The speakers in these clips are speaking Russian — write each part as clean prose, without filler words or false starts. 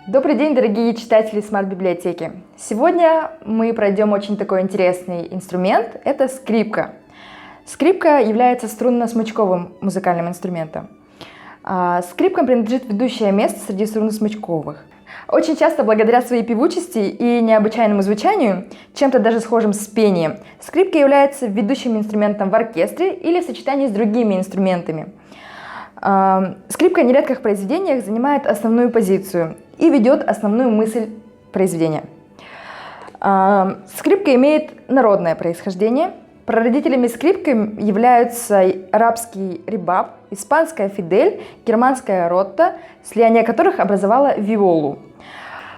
Добрый день, дорогие читатели смарт-библиотеки! Сегодня мы пройдем очень такой интересный инструмент – это скрипка. Скрипка является струнно-смычковым музыкальным инструментом. Скрипкам принадлежит ведущее место среди струнно-смычковых. Очень часто, благодаря своей певучести и необычайному звучанию, чем-то даже схожим с пением, скрипка является ведущим инструментом в оркестре или в сочетании с другими инструментами. Скрипка нередко в произведениях занимает основную позицию и ведет основную мысль произведения. Скрипка имеет народное происхождение. Прародителями скрипки являются арабский ребаб, испанская фидель, германская ротта, слияние которых образовало виолу.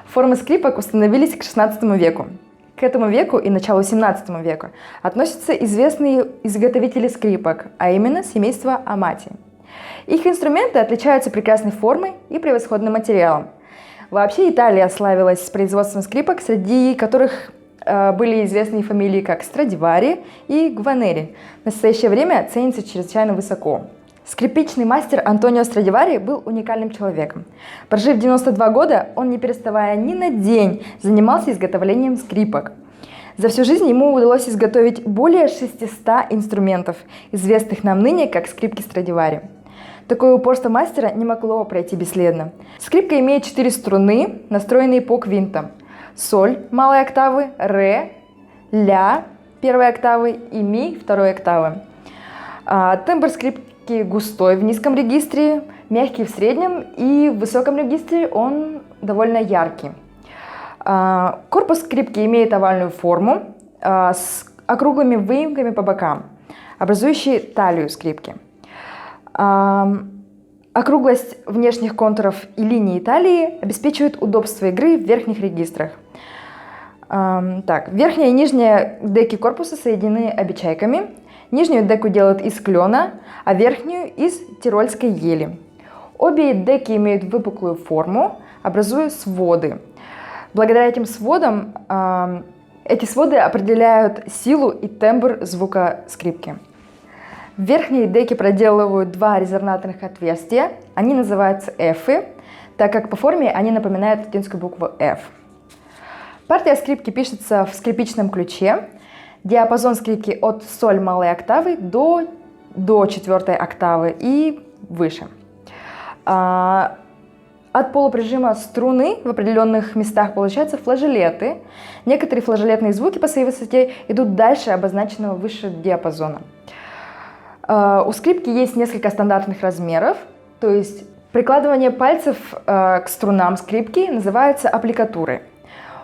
Формы скрипок установились к XVI веку. К этому веку и началу XVII века относятся известные изготовители скрипок, а именно семейство Амати. Их инструменты отличаются прекрасной формой и превосходным материалом. Вообще Италия славилась производством скрипок, среди которых были известные фамилии как Страдивари и Гванери. В настоящее время ценится чрезвычайно высоко. Скрипичный мастер Антонио Страдивари был уникальным человеком. Прожив 92 года, он, не переставая ни на день, занимался изготовлением скрипок. За всю жизнь ему удалось изготовить более 600 инструментов, известных нам ныне как скрипки Страдивари. Такое упорство мастера не могло пройти бесследно. Скрипка имеет 4 струны, настроенные по квинтам. Соль малой октавы, ре, ля первой октавы и ми второй октавы. Тембр скрипки густой в низком регистре, мягкий в среднем и в высоком регистре он довольно яркий. Корпус скрипки имеет овальную форму с округлыми выемками по бокам, образующие талию скрипки. Округлость внешних контуров и линии талии обеспечивает удобство игры в верхних регистрах. Верхняя и нижняя деки корпуса соединены обечайками. Нижнюю деку делают из клена, а верхнюю из тирольской ели. Обе деки имеют выпуклую форму, образуя своды. Благодаря этим сводам, эти своды определяют силу и тембр звука скрипки. В верхней деке проделывают 2 резонаторных отверстия, они называются эфы, так как по форме они напоминают латинскую букву F. Партия скрипки пишется в скрипичном ключе, диапазон скрипки от соль малой октавы до 4 октавы и выше. От полуприжима струны в определенных местах получаются флажолеты. Некоторые флажолетные звуки по своей высоте идут дальше обозначенного выше диапазона. У скрипки есть несколько стандартных размеров, то есть прикладывание пальцев к струнам скрипки называется аппликатурой.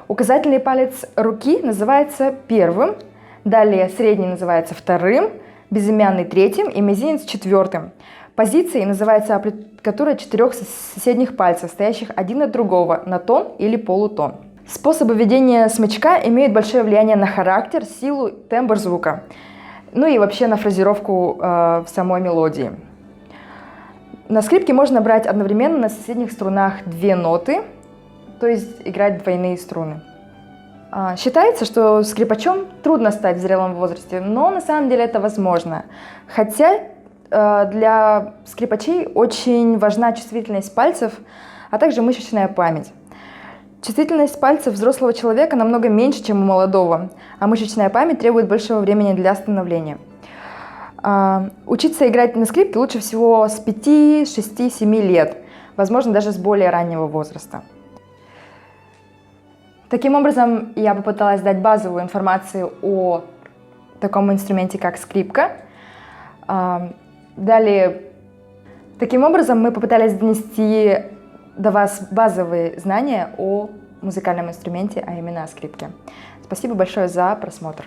Указательный палец руки называется первым, далее средний называется вторым, безымянный третьим и мизинец четвертым. Позицией называется аппликатура 4 соседних пальцев, стоящих один от другого на тон или полутон. Способы ведения смычка имеют большое влияние на характер, силу, тембр звука. Ну и вообще на фразировку в самой мелодии. На скрипке можно брать одновременно на соседних струнах 2 ноты, то есть играть двойные струны. Считается, что скрипачом трудно стать в зрелом возрасте, но на самом деле это возможно. Хотя для скрипачей очень важна чувствительность пальцев, а также мышечная память. Чувствительность пальцев взрослого человека намного меньше, чем у молодого, а мышечная память требует большего времени для становления. Учиться играть на скрипке лучше всего с 5, 6, 7 лет, возможно, даже с более раннего возраста. Таким образом, я попыталась дать базовую информацию о таком инструменте, как скрипка. Далее, таким образом, мы попытались донести до вас базовые знания о музыкальном инструменте, а именно о скрипке. Спасибо большое за просмотр.